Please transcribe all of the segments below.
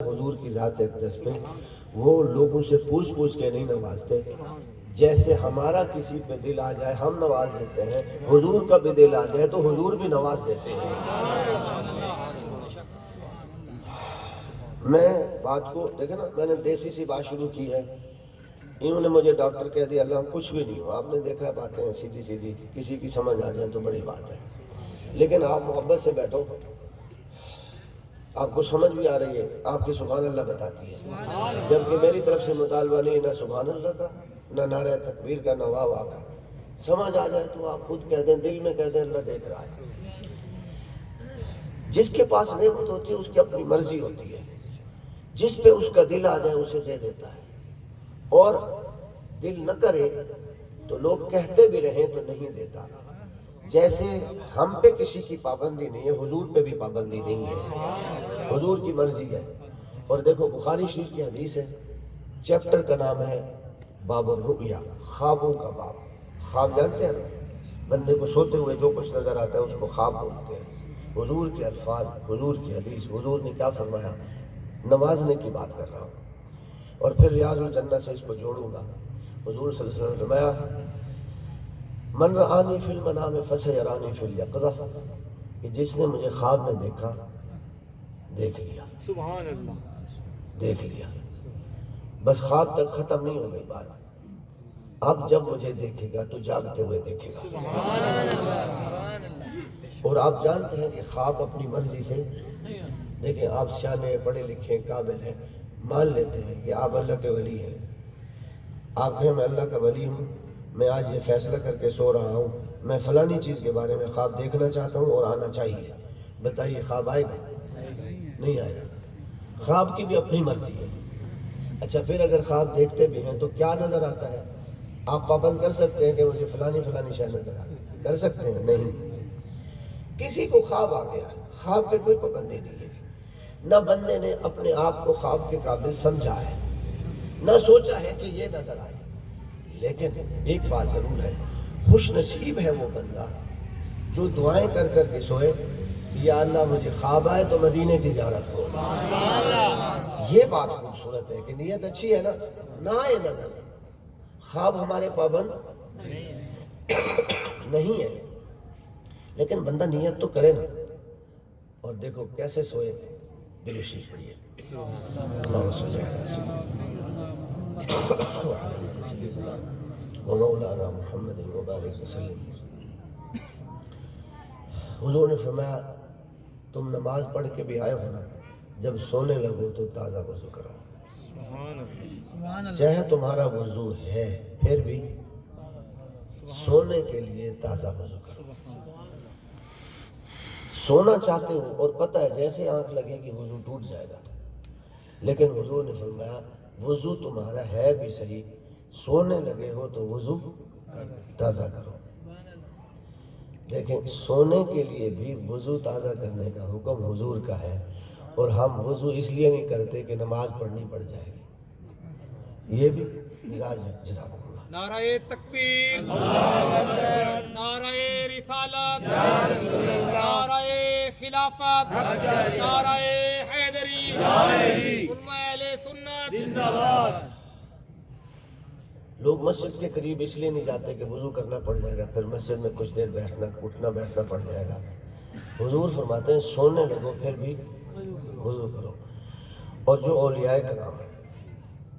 حضور کی ذات اقدس پہ وہ لوگوں سے پوچھ پوچھ کے نہیں نوازتے. جیسے ہمارا کسی پہ دل آ جائے ہم نواز دیتے ہیں، حضور کا بھی دل آ جائے تو حضور بھی نواز دیتے ہیں. میں بات کو دیکھیں نا، میں نے دیسی سی بات شروع کی ہے. انہوں نے مجھے ڈاکٹر کہہ دیا، اللہ کچھ بھی نہیں ہو. آپ نے دیکھا باتیں سیدھی سیدھی، کسی کی سمجھ آ جائے تو بڑی بات ہے. لیکن آپ محبت سے بیٹھو، آپ کو سمجھ بھی آ رہی ہے، آپ کی سبحان اللہ بتاتی ہے. جبکہ میری طرف سے مطالبہ نہیں، نہ سبحان اللہ کا، نہ نعرہ تکبیر کا، نہ واہ واہ کا. سمجھ آ جائے تو آپ خود کہہ دیں، دل میں کہہ دیں اللہ دیکھ رہا ہے. جس کے پاس نعمت ہوتی ہے اس کی اپنی مرضی ہوتی ہے. جس پہ اس کا دل آ جائے اسے دے دیتا ہے، اور دل نہ کرے تو لوگ کہتے بھی رہیں تو نہیں دیتا. جیسے ہم پہ کسی کی پابندی نہیں ہے، حضور پہ بھی پابندی نہیں ہے، حضور کی مرضی ہے. اور دیکھو بخاری شریف کی حدیث ہے، چیپٹر کا نام ہے باب الرؤیا، خوابوں کا باب. خواب جانتے ہیں نا، بندے کو سوتے ہوئے جو کچھ نظر آتا ہے اس کو خواب بولتے ہیں. حضور کے الفاظ، حضور کی حدیث، حضور نے کیا فرمایا، نوازنے کی بات کر رہا ہوں. اور پھر ریاض الجنہ سے اس کو جوڑوں گا. حضور صلی اللہ علیہ وسلم نے فرمایا، من رآنی فی المنام فسیرانی فی الیقظہ، کہ جس نے مجھے خواب میں دیکھا دیکھ لیا. سبحان اللہ. دیکھ لیا. بس خواب تک ختم نہیں ہو گئی بات. اب جب مجھے دیکھے گا تو جاگتے ہوئے دیکھے گا. اور آپ جانتے ہیں کہ خواب اپنی مرضی سے، دیکھیں آپ سیانے پڑھے لکھے قابل ہیں، مان لیتے ہیں کہ آپ اللہ کے ولی ہیں. آپ کہیں میں اللہ کا ولی ہوں، میں آج یہ فیصلہ کر کے سو رہا ہوں، میں فلانی چیز کے بارے میں خواب دیکھنا چاہتا ہوں اور آنا چاہیے. بتائیے خواب آئے گا؟ نہیں آئے گا. خواب کی بھی اپنی مرضی ہے. اچھا پھر اگر خواب دیکھتے بھی ہیں تو کیا نظر آتا ہے؟ آپ پابند کر سکتے ہیں کہ مجھے فلانی فلانی شے نظر آ رہی؟ کر سکتے ہیں؟ نہیں. کسی کو خواب آ گیا، خواب پہ کوئی پابندی نہیں ہے. نہ بندے نے اپنے آپ کو خواب کے قابل سمجھا ہے، نہ سوچا ہے کہ یہ نظر آئے. لیکن ایک بات ضرور ہے، خوش نصیب ہے وہ بندہ جو دعائیں کر کر کے سوئے، یا اللہ مجھے خواب آئے تو مدینے کی زیارت ہو. یہ بات خوبصورت ہے کہ نیت اچھی ہے نا، نہ آئے نظر. خواب ہمارے پابند نہیں ہے، لیکن بندہ نیت تو کرے نا. اور دیکھو کیسے سوئے، دلوشی پڑھیے. مولانا محمد مبارک وسلم. حضور نے فرمایا تم نماز پڑھ کے بھی آئے ہو نا، جب سونے لگو تو تازہ وضو کرو. چاہے تمہارا وضو ہے پھر بھی سونے کے لیے تازہ وضو کرو. سونا چاہتے ہو اور پتہ ہے جیسے آنکھ لگے گی وضو ٹوٹ جائے گا، لیکن حضور نے فرمایا وضو تمہارا ہے بھی صحیح، سونے لگے ہو تو وضو تازہ کرو. دیکھیں سونے کے لیے بھی وضو تازہ کرنے کا حکم حضور کا ہے، اور ہم وضو اس لیے نہیں کرتے کہ نماز پڑھنی پڑ جائے گی. یہ بھی مزاج ہے. جزاکم اللہ. نعرہ تکبیر، نعرہ رسالت، نعرہ خلافت، نعرہ حیدری، علماء اہل سنت. لوگ مسجد کے قریب اس لیے نہیں جاتے کہ وضو کرنا پڑ جائے گا، پھر مسجد میں کچھ دیر بیٹھنا اٹھنا بیٹھنا پڑ جائے گا. حضور فرماتے ہیں سونے لگو پھر بھی وضو کرو. اور جو اولیاء کرام ہیں،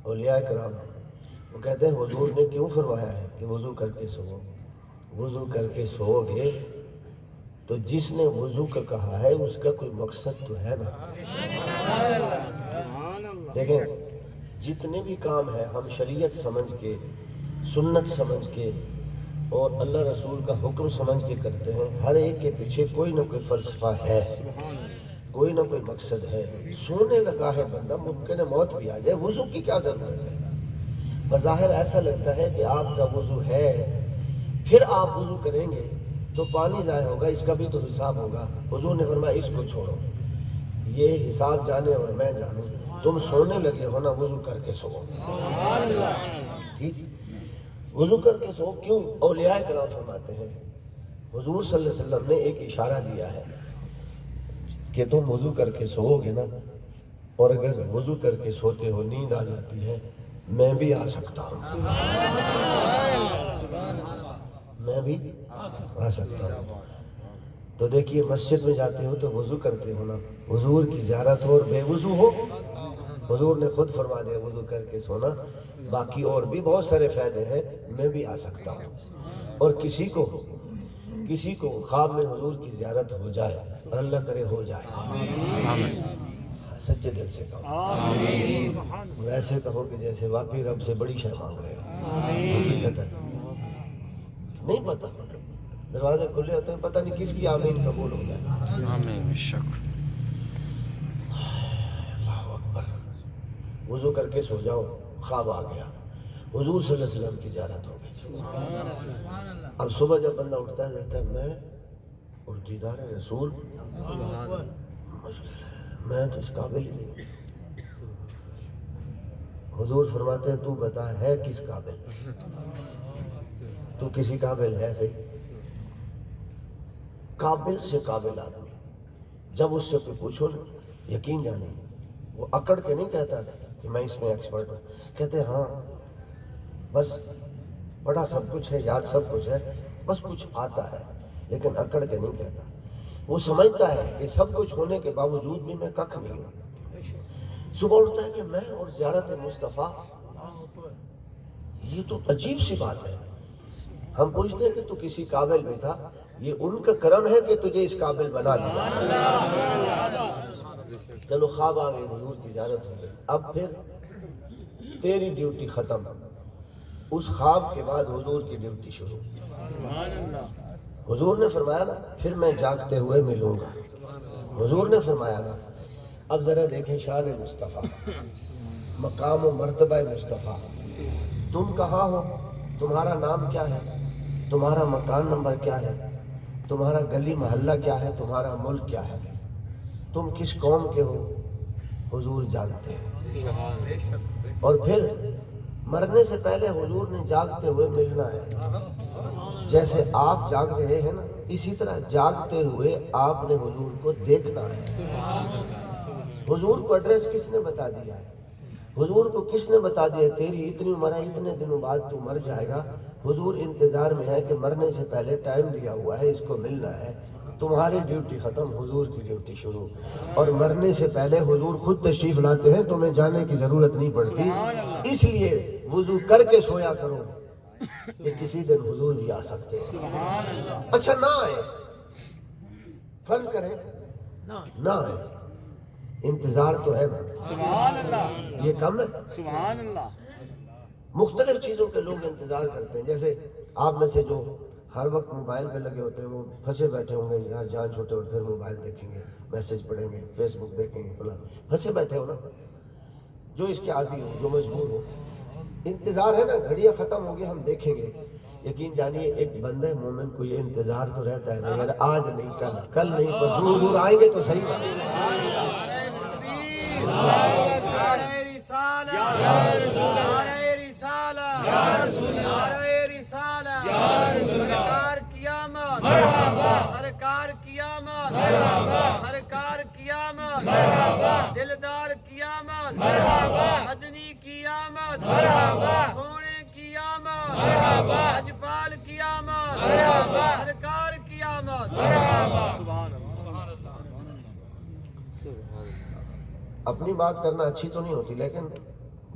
اولیاء کرام وہ کہتے ہیں حضور نے کیوں فرمایا ہے کہ وضو کر کے سو؟ وضو کر کے سو گے تو جس نے وضو کا کہا ہے اس کا کوئی مقصد تو ہے نا. دیکھیں جتنے بھی کام ہیں ہم شریعت سمجھ کے، سنت سمجھ کے اور اللہ رسول کا حکم سمجھ کے کرتے ہیں. ہر ایک کے پیچھے کوئی نہ کوئی فلسفہ ہے، کوئی نہ کوئی مقصد ہے. سونے لگا ہے بندہ، ممکن ہے موت بھی آ جائے، وضو کی کیا ضرورت ہے؟ بظاہر ایسا لگتا ہے کہ آپ کا وضو ہے، پھر آپ وضو کریں گے تو پانی ضائع ہوگا، اس کا بھی تو حساب ہوگا. حضور نے فرمایا اس کو چھوڑو، یہ حساب جانے اور میں جانوں. تم سونے لگے ہو نا، وضو کر کے سو. ٹھیک، وضو کر کے سو. کیوں؟ اولیاء کرام فرماتے ہیں حضور صلی اللہ علیہ وسلم نے ایک اشارہ دیا ہے کہ تم وضو کر کے سو گے نا اور اگر وضو کر کے سوتے ہو نیند آ جاتی ہے میں بھی آ سکتا ہوں، میں بھی آ سکتا ہوں۔ تو دیکھیے مسجد میں جاتے ہو تو وضو کرتے ہو نا، حضور کی زیارت ہو اور بے وضو ہو، حضور نے خود فرما دیا وضو کر کے سونا۔ باقی اور بھی بہت سارے فائدے ہیں، میں بھی آ سکتا ہوں۔ اور کسی کو خواب میں حضور کی زیارت ہو جائے، اور اللہ کرے ہو جائے، سچے دل سے کہو، ویسے کہو کہ جیسے واقعی رب سے بڑی شے مانگ رہے ہو، حقیقت ہے نہیں پتہ، دروازے کھلے ہوتے ہیں، پتہ نہیں کس کی آمین قبول ہو جائے۔ آمین شک۔ اللہ اکبر۔ وضو کر کے سو جاؤ، خواب آ گیا، حضور صلی اللہ علیہ وسلم کی زیارت ہو گئی۔ اب صبح جب بندہ اٹھتا ہے کہتا ہے میں اور دیدار رسول میں تو اس قابل ہی نہیں۔ حضور فرماتے ہیں تو بتا ہے کس قابل، تو کسی قابل ہے صحیح؟ قابل سے قابل آدمی جب اس سے کوئی پوچھو نا، یقین جانے وہ اکڑ کے نہیں کہتا کہ میں اس میں ایکسپرٹ ہوں، کہتے ہاں بس بڑا سب کچھ ہے، یاد سب کچھ ہے، بس کچھ آتا ہے، لیکن اکڑ کے نہیں کہتا۔ وہ سمجھتا ہے کہ سب کچھ ہونے کے باوجود بھی میں ککھ نہیں ہوں۔ صبح اٹھتا ہے کہ میں اور زیارت مصطفیٰ، یہ تو عجیب سی بات ہے۔ ہم پوچھتے ہیں کہ تو کسی قابل میں تھا، یہ ان کا کرم ہے کہ تجھے اس قابل بنا دیا۔ چلو خواب آ گئے، حضور کی زیارت ہو گئی، اب پھر تیری ڈیوٹی ختم، اس خواب کے بعد حضور کی ڈیوٹی شروع۔ حضور نے فرمایا نا پھر میں جاگتے ہوئے ملوں گا، حضور نے فرمایا نا۔ اب ذرا دیکھیں شان مصطفیٰ، مقام و مرتبہ مصطفیٰ، تم کہاں ہو، تمہارا نام کیا ہے، تمہارا مکان نمبر کیا ہے، تمہارا گلی محلہ کیا ہے، تمہارا ملک کیا ہے، تم کس قوم کے ہو، حضور جانتے ہیں۔ اور پھر مرنے سے پہلے حضور نے جاگتے ہوئے ملنا ہے۔ جیسے آپ جاگ رہے ہیں نا، اسی طرح جاگتے ہوئے آپ نے حضور کو دیکھنا ہے۔ حضور کو ایڈریس کس نے بتا دیا ہے؟ حضور کو کس نے بتا دیا تیری اتنی عمر ہے، اتنے دنوں بعد تو مر جائے گا۔ حضور انتظار میں ہے کہ مرنے سے پہلے ٹائم دیا ہوا ہے، اس کو ملنا ہے۔ تمہاری ڈیوٹی ختم، حضور کی ڈیوٹی شروع۔ اور مرنے سے پہلے حضور خود تشریف لاتے ہیں، تمہیں جانے کی ضرورت نہیں پڑتی۔ اس لیے وضو کر کے سویا کرو کہ کسی دن حضور بھی آ سکتے ہیں۔ اچھا نہ آئے، فرض کریں نہ آئے، انتظار تو ہے نا، یہ کم ہے۔ مختلف چیزوں کے لوگ انتظار کرتے ہیں، جیسے آپ میں سے جو ہر وقت موبائل پہ لگے ہوتے ہیں وہ پھنسے بیٹھے ہوں گے، یار جان چھوٹے اور پھر موبائل دیکھیں گے، میسج پڑھیں گے، فیس بک دیکھیں گے، فلاں پھنسے بیٹھے ہو نا، جو اس کے عادی ہو، جو مجبور ہو، انتظار ہے نا، گھڑیاں ختم ہوں گی ہم دیکھیں گے۔ یقین جانیے ایک بندہ مومن کو یہ انتظار تو رہتا ہے نا، یار آج نہیں کل نہیں پرسوں حضور آئیں گے تو صحیح بات ہے۔ سرکار قیامت، سرکار قیامت، سرکار قیامت، دلدار قیامت، مدنی قیامت، سونے قیامت، اجپال قیامت، سرکار قیامت۔ اپنی بات کرنا اچھی تو نہیں ہوتی، لیکن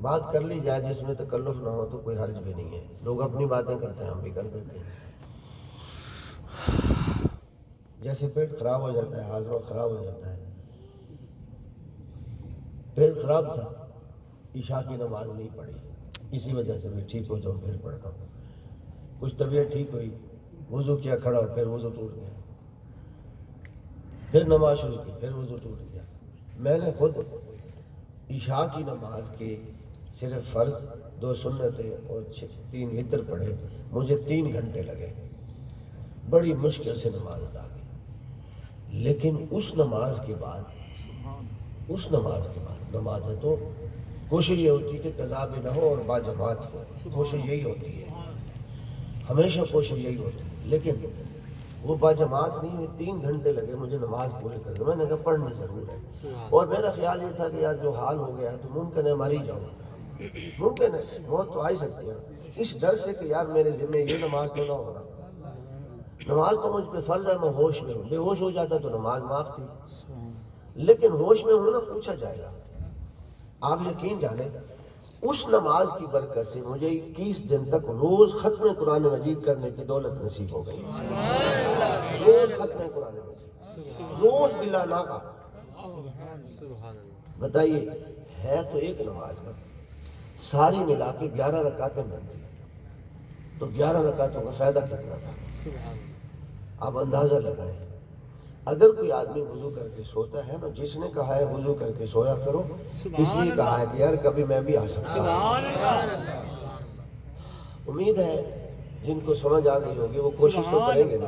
بات کر لی جائے جس میں تکلف نہ ہو تو کوئی حرج بھی نہیں ہے۔ لوگ اپنی باتیں کرتے ہیں، ہم بھی کر دیتے ہیں۔ جیسے پیٹ خراب ہو جاتا ہے، ہاضمہ خراب ہو جاتا ہے، پیٹ خراب تھا، عشاء کی نماز نہیں پڑھی، اسی وجہ سے میں ٹھیک ہو جاؤں پھر پڑھتا ہوں۔ کچھ طبیعت ٹھیک ہوئی، وضو کیا کھڑا ہو، پھر وضو ٹوٹ گیا، پھر نماز شروع کی، پھر وضو ٹوٹ گیا۔ میں نے خود عشاء کی نماز کے صرف فرض 2 سنتیں اور 3 وتر پڑھے، مجھے 3 گھنٹے لگے، بڑی مشکل سے نماز ادا کی۔ لیکن اس نماز کے بعد نماز ہے تو کوشش یہ ہوتی ہے کہ قضا بھی نہ ہو اور باجماعت ہو، کوشش یہی ہوتی ہے، ہمیشہ کوشش یہی ہوتی ہے۔ لیکن وہ باجماعت نہیں ہوئی، 3 گھنٹے لگے مجھے نماز پوری کرنے. میں نے کہا پڑھنی ضرور ہے. اور میرا خیال یہ تھا کہ یار جو حال ہو گیا ہے تو ممکن ہے مر ہی جاؤں. ممکن ہے موت تو آ ہی سکتی ہے. اس ڈر سے کہ یار میرے ذمہ یہ نماز تو نہ ہونا. نماز تو مجھ پہ فرض ہے، میں ہوش میں ہوں. بے ہوش ہو جاتا تو نماز معاف تھی، لیکن ہوش میں ہونا پوچھا جائے گا. آپ یقین جانیں اس نماز کی برکت سے مجھے 21 دن تک روز ختم قرآن مجید کرنے کی دولت نصیب ہو گئی. روز ختم قرآن مجید، روز بلا ناغہ. بتائیے ہے تو ایک نماز میں ساری ملا کے 11 رکعتیں بنتی، تو 11 رکعتوں کا فائدہ کتنا تھا آپ اندازہ لگائیں. اگر کوئی آدمی وضو کر کے سوتا ہے نا، جس نے کہا ہے وضو کر کے سویا کرو، اس لیے کہا ہے کہ یار کبھی میں بھی آ سکتا ہوں. امید ہے جن کو سمجھ آ گئی ہوگی وہ کوشش تو کریں گے نا.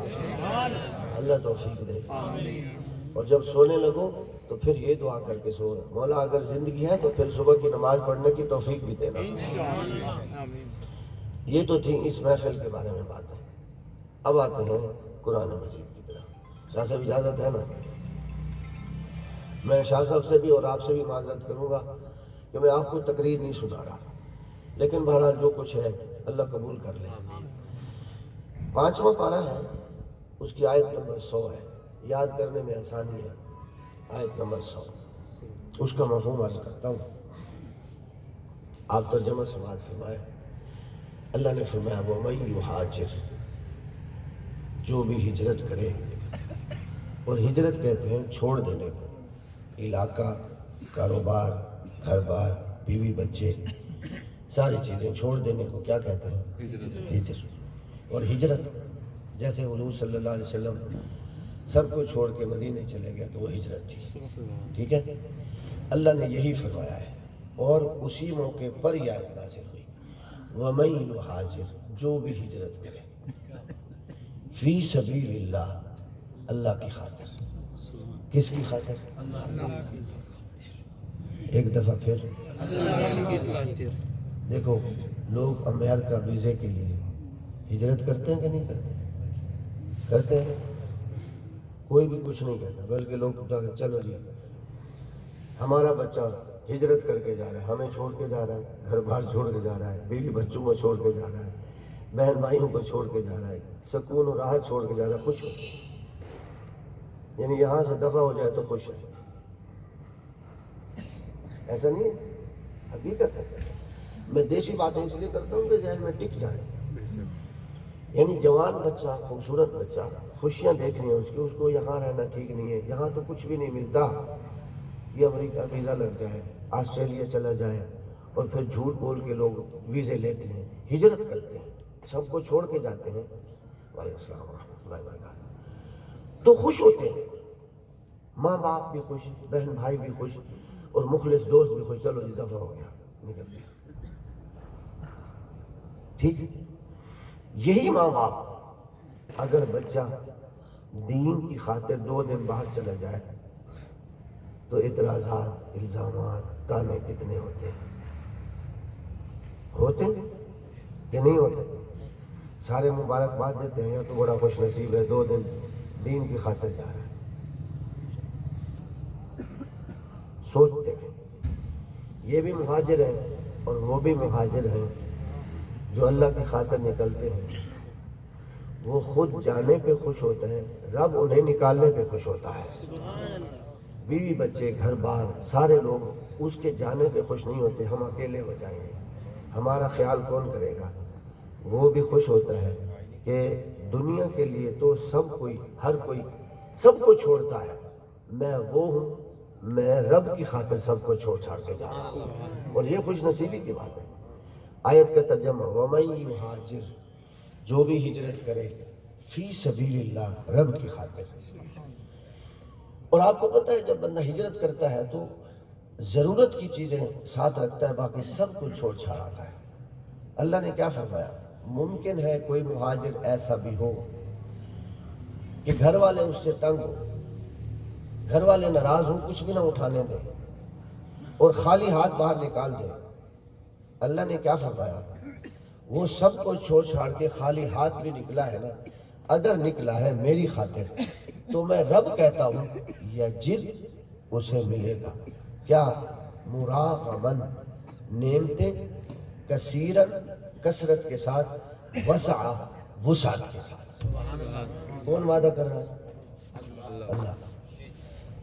اللہ توفیق دے. اور جب سونے لگو تو پھر یہ دعا کر کے سو، مولا اگر زندگی ہے تو پھر صبح کی نماز پڑھنے کی توفیق بھی دینا. یہ تو تھی اس محفل کے بارے میں باتیں. اب آتے ہیں قرآن مجید کی طرف. شاہ صاحب اجازت ہے نا؟ میں شاہ صاحب سے بھی اور آپ سے بھی معذرت کروں گا کہ میں آپ کو تقریر نہیں سنا رہا، لیکن بہرحال جو کچھ ہے اللہ قبول کر لے. 5واں پارہ ہے، اس کی آیت نمبر 100 ہے. یاد کرنے میں آسانی ہے. آیت نمبر 100 اس کا مفہوم عرض کرتا ہوں، آپ ترجمہ سماعت فرمائے. اللہ نے فرمایا وَمَن یُہَاجِرْ، جو بھی ہجرت کرے. اور ہجرت کہتے ہیں چھوڑ دینے کو. علاقہ، کاروبار، گھر بار، بیوی بچے، ساری چیزیں چھوڑ دینے کو کیا کہتے ہیں؟ ہجرت. اور ہجرت جیسے حضور صلی اللہ علیہ وسلم سب کو چھوڑ کے مدینے چلے گئے تو وہ ہجرت تھی. ٹھیک ہے، اللہ نے یہی فرمایا ہے. اور اسی موقع پر یہ آیت نازل ہوئی وَمَن یُہَاجِرْ، جو بھی ہجرت کرے فی سبیل اللہ، اللہ کی خاطر. کس کی خاطر؟ ایک دفعہ پھر دیکھو، لوگ امریکہ ویزے کے لیے ہجرت کرتے ہیں کہ نہیں کرتے؟ کرتے ہیں. کوئی بھی کچھ نہیں کہتا، بلکہ لوگ کہتے ہیں چلو جی ہمارا بچہ ہجرت کر کے جا رہا ہے، ہمیں چھوڑ کے جا رہا ہے، گھر بار چھوڑ کے جا رہا ہے، بیوی بچوں کو چھوڑ کے جا رہا ہے، بہن بھائیوں کو چھوڑ کے جا رہا ہے، سکون و راحت چھوڑ کے جا رہا ہے. خوش ہو، یعنی یہاں سے دفع ہو جائے تو خوش ہے. ایسا نہیں ہے، حقیقت ہے. میں دیسی باتیں اس لیے کرتا ہوں کہ ذہن میں ٹک جائے. یعنی جوان بچہ، خوبصورت بچہ، خوشیاں دیکھنی ہیں اس کو یہاں رہنا ٹھیک نہیں ہے. یہاں تو کچھ بھی نہیں ملتا. یہ امریکہ ویزا لگ جائے، آسٹریلیا چلا جائے، اور پھر جھوٹ بول کے لوگ ویزے لیتے ہیں، ہجرت کرتے ہیں، سب کو چھوڑ کے جاتے ہیں. وعلیکم السلام ورحمۃ اللہ وبرکاتہ. تو خوش ہوتے ہیں، ماں باپ بھی خوش، بہن بھائی بھی خوش، اور مخلص دوست بھی خوش. چلو جی دفعہ ہو گیا، نکل گیا. ٹھیک ہے. یہی ماں باپ اگر بچہ دین کی خاطر 2 دن باہر چلا جائے تو اعتراضات، الزامات، تانے کتنے ہوتے ہیں. ہوتے کہ نہیں ہوتے؟ سارے مبارکباد دیتے ہیں، یا تو بڑا خوش نصیب ہے 2 دن دین کی خاطر جا رہا ہے. سوچتے ہیں یہ بھی مہاجر ہیں اور وہ بھی مہاجر ہیں جو اللہ کی خاطر نکلتے ہیں. وہ خود جانے پہ خوش ہوتے ہیں، رب انہیں نکالنے پہ خوش ہوتا ہے. بیوی بچے، گھر بار، سارے لوگ اس کے جانے پہ خوش نہیں ہوتے. ہم اکیلے ہو جائیں گے، ہمارا خیال کون کرے گا. وہ بھی خوش ہوتا ہے کہ دنیا کے لیے تو سب کوئی، ہر کوئی سب کو چھوڑتا ہے، میں وہ ہوں، میں رب کی خاطر سب کو چھوڑ چھاڑ کے جا رہا ہوں. اور یہ خوش نصیبی کی بات ہے. آیت کا ترجمہ وَمَن یُہَاجِرْ، جو بھی ہجرت کرے فی سبیل اللہ، رب کی خاطر. اور آپ کو پتہ ہے جب بندہ ہجرت کرتا ہے تو ضرورت کی چیزیں ساتھ رکھتا ہے، باقی سب کو چھوڑ چھاڑ آتا ہے. اللہ نے کیا فرمایا؟ ممکن ہے کوئی مہاجر ایسا بھی ہو کہ گھر والے اس سے تنگ ہو، گھر والے ناراض ہوں، کچھ بھی نہ اٹھانے دیں اور خالی ہاتھ باہر نکال دیں. اللہ نے کیا فرمایا؟ وہ سب کو چھوڑ چھاڑ کے خالی ہاتھ بھی نکلا ہے نا، اگر نکلا ہے میری خاطر تو میں رب کہتا ہوں یجد اسے ملے گا کیا مراغمن نعمتیں کثیرن کثرت کے ساتھ وسع وسعت کے ساتھ. کون وعدہ کر رہا ہے؟ اللہ.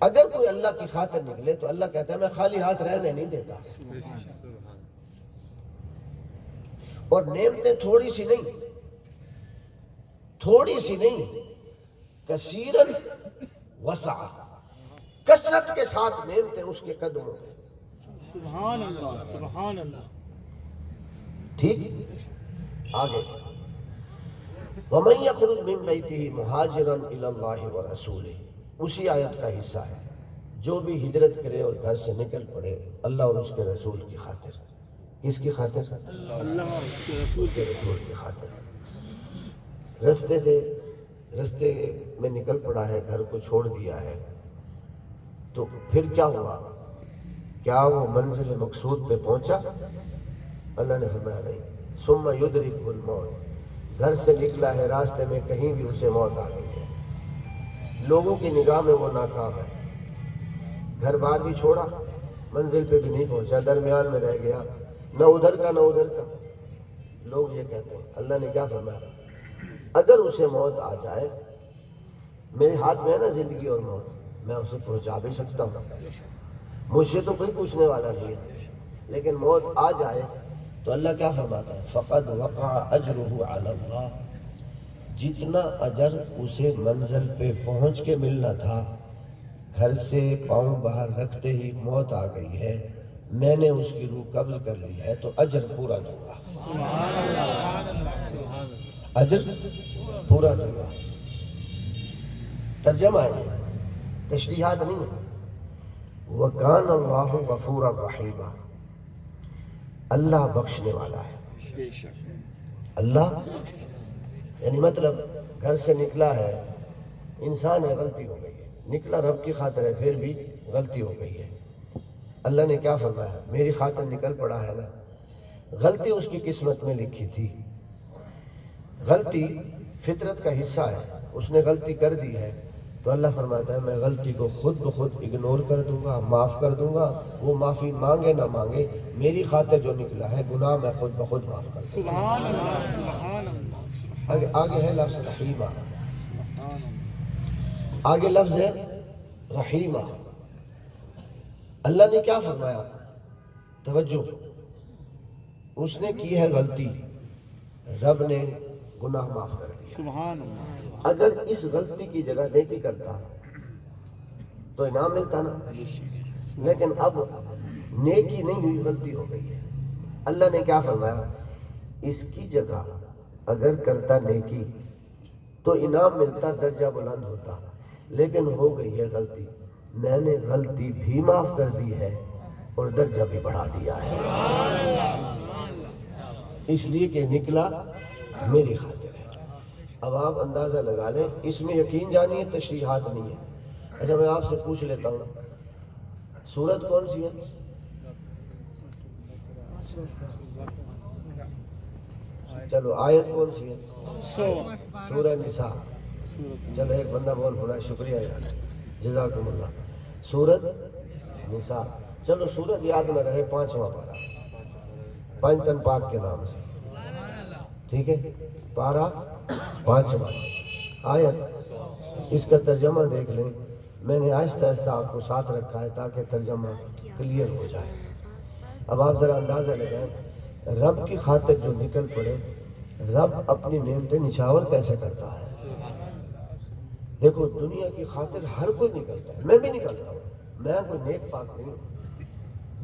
اگر کوئی اللہ کی خاطر نکلے تو اللہ کہتا ہے میں خالی ہاتھ رہنے نہیں دیتا. اور نعمتیں تھوڑی سی نہیں کثیرن وسع کثرت کے ساتھ نعمتیں اس کے قدموں پہ. سبحان اللہ سبحان اللہ. ٹھیک آگے وَمَن يَخْرُجْ مِن بَيْتِهِ مُهَاجِرًا إِلَى اللَّهِ وَرَسُولِهِ اسی آیت کا حصہ ہے. جو بھی ہجرت کرے اور گھر سے نکل پڑے اللہ اور اس کے رسول کی خاطر. کس کی خاطر؟ اللہ اس کے رسول کی خاطر. رستے میں نکل پڑا ہے, گھر کو چھوڑ دیا ہے, تو پھر کیا ہوا؟ کیا وہ منزل مقصود پہ پہنچا؟ اللہ نے فرمایا نہیں. ثم یدرکہ الموت, گھر سے نکلا ہے, راستے میں کہیں بھی اسے موت آ گئی ہے, لوگوں کی نگاہ میں وہ ناکام ہے, گھر بار بھی چھوڑا, منزل پہ بھی نہیں پہنچا, درمیان میں رہ گیا, نہ ادھر کا نہ ادھر کا. لوگ یہ کہتے ہیں. اللہ نے کیا فرمایا؟ اگر اسے موت آ جائے, میرے ہاتھ میں ہے نا زندگی اور موت, میں اسے پہنچا بھی سکتا ہوں, مجھ سے تو کوئی پوچھنے والا نہیں ہے. لیکن موت آ جائے تو اللہ کیا فرماتا ہے؟ فقد وقع اجرہ علی اللہ, جتنا اجر اسے منزل پہ پہنچ کے ملنا تھا, گھر سے پاؤں باہر رکھتے ہی موت آ گئی ہے, میں نے اس کی روح قبض کر لی ہے, تو اجر پورا دوں گا. اجر پورا دوں گا. ترجمہ ہے, تشریحات نہیں ہے. وَكَانَ اللَّهُ غَفُورًا رَحِيمًا, اللہ بخشنے والا ہے. اللہ یعنی مطلب گھر سے نکلا ہے انسان ہے, غلطی ہو گئی ہے, نکلا رب کی خاطر ہے, پھر بھی غلطی ہو گئی ہے. اللہ نے کیا فرمایا؟ میری خاطر نکل پڑا ہے نا, غلطی اس کی قسمت میں لکھی تھی. غلطی فطرت کا حصہ ہے, اس نے غلطی کر دی ہے, تو اللہ فرماتا ہے میں غلطی کو خود بخود اگنور کر دوں گا, معاف کر دوں گا. وہ معافی مانگے نہ مانگے, میری خاطر جو نکلا ہے گناہ میں خود بخود معاف کر دوں گا. سبحان اللہ سبحان اللہ. آگے ہے لفظ رحیمہ, آگے لفظ ہے رحیمہ. اللہ نے کیا فرمایا؟ توجہ, اس نے کی ہے غلطی, رب نے گناہ معاف کر دیا. سبحان اللہ. اگر اس غلطی کی جگہ نیکی کرتا تو انعام ملتا نا, لیکن اب نیکی نہیں ہوئی, غلطی ہو گئی ہے. اللہ نے کیا فرمایا؟ اس کی جگہ اگر کرتا نیکی تو انعام ملتا, درجہ بلند ہوتا, لیکن ہو گئی ہے غلطی, میں نے غلطی بھی معاف کر دی ہے اور درجہ بھی بڑھا دیا ہے, اس لیے کہ نکلا میری خاطر ہے. اب آپ اندازہ لگا لیں, اس میں یقین جانیے, تشریحات نہیں ہے. اچھا میں آپ سے پوچھ لیتا ہوں, سورت کون سی ہے؟ چلو آیت کون سی ہے؟ سورہ نساء. چلو ایک بندہ بول پڑا, شکریہ یار, جزاکم اللہ. سورت نساء. چلو سورت یاد نہ رہے, 5واں پارہ, پنجتن پاک کے نام سے, ٹھیک ہے, پارہ 5واں آیت. اس کا ترجمہ دیکھ لیں, میں نے آہستہ آہستہ آپ کو ساتھ رکھا ہے تاکہ ترجمہ کلیئر ہو جائے. اب آپ ذرا اندازہ لگائیں, رب کی خاطر جو نکل پڑے, رب اپنی نعمتیں نچھاور کیسے کرتا ہے. دیکھو دنیا کی خاطر ہر کوئی نکلتا ہے, میں بھی نکلتا ہوں, میں کوئی نیک پاک نہیں ہوں,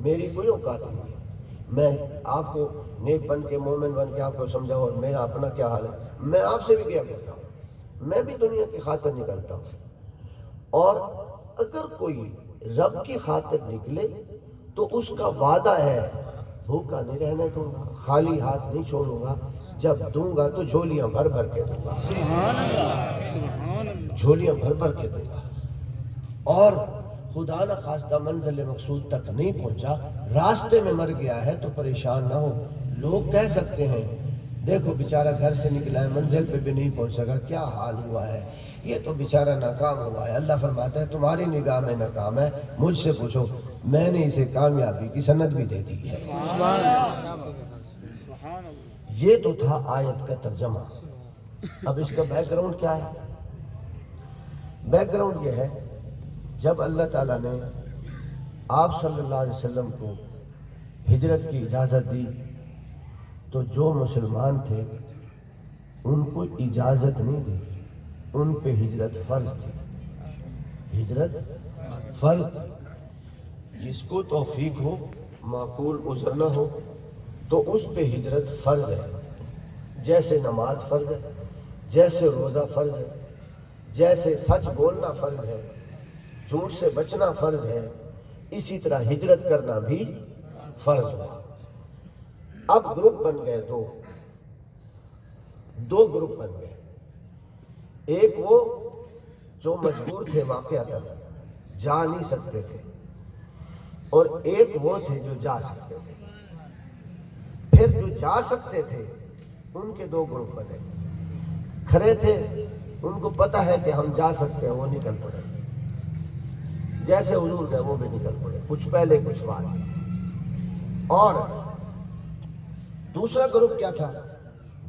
میری کوئی اوقات نہیں ہے. میں آپ کو نیک بن کے مومن بن کے آپ کو سمجھاؤں, اور میرا اپنا کیا حال ہے, میں آپ سے بھی کیا کرتا ہوں, میں بھی دنیا کی خاطر نکلتا ہوں. اور اگر کوئی رب کی خاطر نکلے تو اس کا وعدہ ہے, بھوکا نہیں رہنے دوں گا, خالی ہاتھ نہیں چھوڑوں گا, جب دوں گا تو جھولیاں بھر بھر کے دوں گا. جھولیاں بھر بھر کے دوں گا. اور خدا نہ خواستہ منزل مقصود تک نہیں پہنچا, راستے میں مر گیا ہے تو پریشان نہ ہو. لوگ کہہ سکتے ہیں دیکھو بیچارہ گھر سے نکلا ہے، منزل پہ بھی نہیں پہنچ سکا، کیا حال ہوا ہے، یہ تو بیچارہ ناکام ہوا ہے۔ اللہ فرماتا ہے تمہاری نگاہ میں ناکام ہے، مجھ سے پوچھو، میں نے اسے کامیابی کی سند بھی دے دی ہے۔ سبحان اللہ، سبحان اللہ، یہ تو تھا آیت کا ترجمہ۔ اب اس کا بیک گراؤنڈ کیا ہے؟ بیک گراؤنڈ یہ ہے، جب اللہ تعالیٰ نے آپ صلی اللہ علیہ وسلم کو ہجرت کی اجازت دی تو جو مسلمان تھے ان کو اجازت نہیں دی، ان پہ ہجرت فرض تھی۔ ہجرت فرض تھی، جس کو توفیق ہو، معقول عذر نہ ہو تو اس پہ ہجرت فرض ہے۔ جیسے نماز فرض ہے، جیسے روزہ فرض ہے، جیسے سچ بولنا فرض ہے، جھوٹ سے بچنا فرض ہے، اسی طرح ہجرت کرنا بھی فرض ہوا۔ اب گروپ بن گئے، دو گروپ بن گئے۔ ایک وہ جو مجبور تھے واقعتاً جا نہیں سکتے تھے، اور ایک وہ تھے جو جا سکتے تھے۔ پھر جو جا سکتے تھے ان کے دو گروپ بنے، کھڑے تھے، ان کو پتہ ہے کہ ہم جا سکتے ہیں، وہ نکل پڑے، جیسے حضور گئے وہ بھی نکل پڑے، کچھ پہلے کچھ بعد۔ اور دوسرا گروپ کیا تھا؟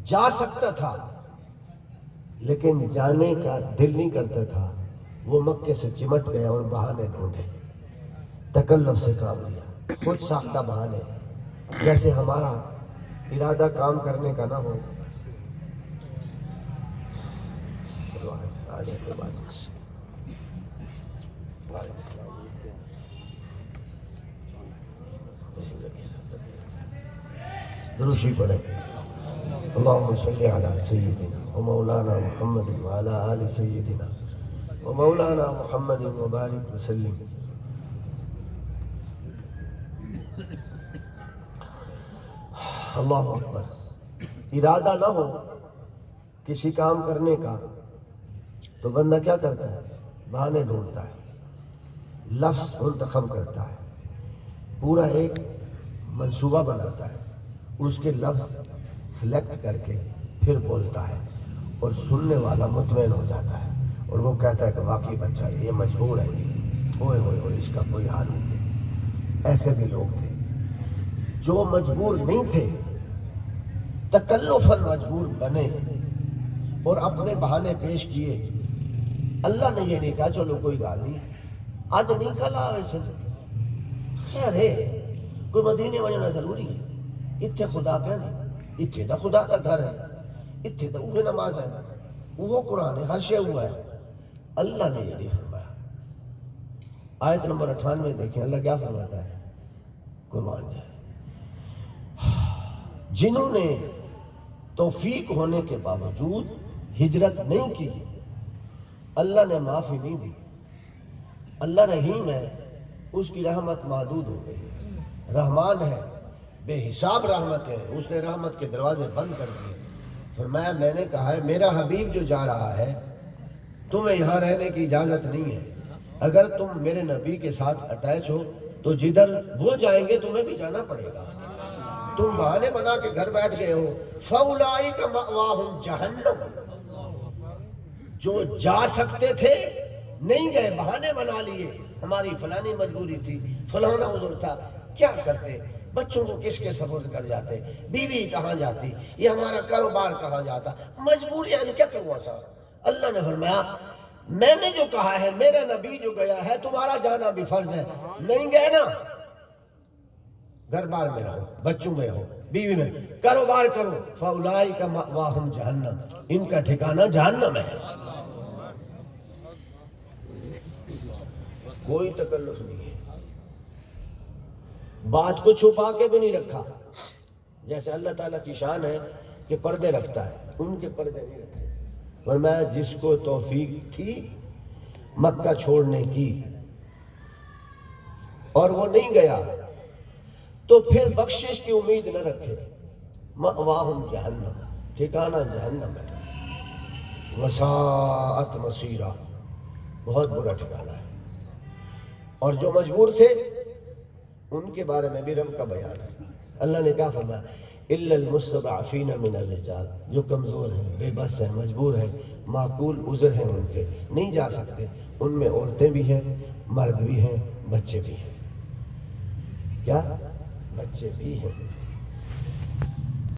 جا سکتا تھا لیکن جانے کا دل نہیں کرتا تھا، وہ مکے سے چمٹ گئے اور بہانے ڈھونڈے، تکلف سے کام لیا، خود ساختہ بہانے، جیسے ہمارا ارادہ کام کرنے کا نہ ہو۔ آج کے بعد دروشی پڑھے، اللہم صلی علی سیدنا و مولانا محمد وعلی آل سیدنا و مولانا محمد وبارک وسلم۔ اللہ اکبر۔ ارادہ نہ ہو کسی کام کرنے کا تو بندہ کیا کرتا ہے؟ بہانے ڈھونڈتا ہے، لفظ منتخب کرتا ہے، پورا ایک منصوبہ بناتا ہے، اس کے لفظ سلیکٹ کر کے پھر بولتا ہے، اور سننے والا مطمئن ہو جاتا ہے، اور وہ کہتا ہے کہ واقعی بچہ یہ مجبور ہے، ہوئے ہوئے ہوئے اس کا کوئی حال نہیں ہے۔ ایسے بھی لوگ تھے جو مجبور نہیں تھے، تکلفاً مجبور بنے اور اپنے بہانے پیش کیے۔ اللہ نے یہ نہیں کہا چلو کوئی گال نہیں، آج نہیں کلا ویسے خیر ہے، کوئی مدینے وجنا ضروری ہے، اتھے خدا کیا نہیں، اتھے دا خدا کا گھر ہے، اتھے دا اوہ نماز ہے، وہ قرآن ہے، ہر شے ہوا ہے۔ اللہ نے یہ نہیں فرمایا۔ آیت نمبر 98 دیکھیں، اللہ کیا فرماتا ہے؟ قربان جائے، جنہوں نے توفیق ہونے کے باوجود ہجرت نہیں کی، اللہ نے معافی نہیں دی۔ اللہ رحیم ہے، اس کی رحمت محدود ہو گئی، رحمان ہے، بے حساب رحمت ہے، اس نے رحمت کے دروازے بند کر دیے۔ فرمایا میں نے کہا ہے میرا حبیب جو جا رہا ہے تمہیں یہاں رہنے کی اجازت نہیں ہے، اگر تم میرے نبی کے ساتھ اٹیچ ہو تو جدھر وہ جائیں گے تمہیں بھی جانا پڑے گا۔ تم بہانے بنا کے گھر بیٹھ گئے ہو، فَأُولَٰئِكَ مَأْوَاهُمْ جَهَنَّمُ، جو جا سکتے تھے نہیں گئے، بہانے بنا لیے، ہماری فلانی مجبوری تھی، فلانا عذر تھا، کیا کرتے؟ بچوں کو کس کے سپرد کر جاتے، بیوی کہاں جاتی، یہ ہمارا کاروبار کہاں جاتا، مجبوریاں کیا کروں ایسا؟ اللہ نے فرمایا میں نے جو کہا ہے، میرا نبی جو گیا ہے، تمہارا جانا بھی فرض ہے، نہیں گئے نا، گھر بار میں رہو، بچوں میں رہو، بیوی میں، کاروبار کرو، فَأُولَٰئِكَ مَأْوَاهُمْ جَهَنَّمُ، ان کا ٹھکانہ جہنم ہے۔ کوئی تکلف نہیں ہے، بات کو چھپا کے بھی نہیں رکھا، جیسے اللہ تعالیٰ کی شان ہے کہ پردے رکھتا ہے، ان کے پردے نہیں رکھتے۔ فرمایا جس کو توفیق تھی مکہ چھوڑنے کی اور وہ نہیں گیا تو پھر بخشش کی امید نہ رکھے، مأواہم جہنم، ٹھکانہ جہنم ہے، وساعت مصیرہ، بہت برا ٹھکانہ ہے۔ اور جو مجبور تھے ان کے بارے میں بھی رب کا بیان ہے۔ اللہ نے کیا فرمایا؟ الا المستضعفین من الرجال، جو کمزور ہیں، بے بس ہیں، مجبور ہیں، معقول عذر ہیں ان کے، نہیں جا سکتے، ان میں عورتیں بھی ہیں، مرد بھی ہیں، بچے بھی ہیں، کیا بچے بھی ہیں۔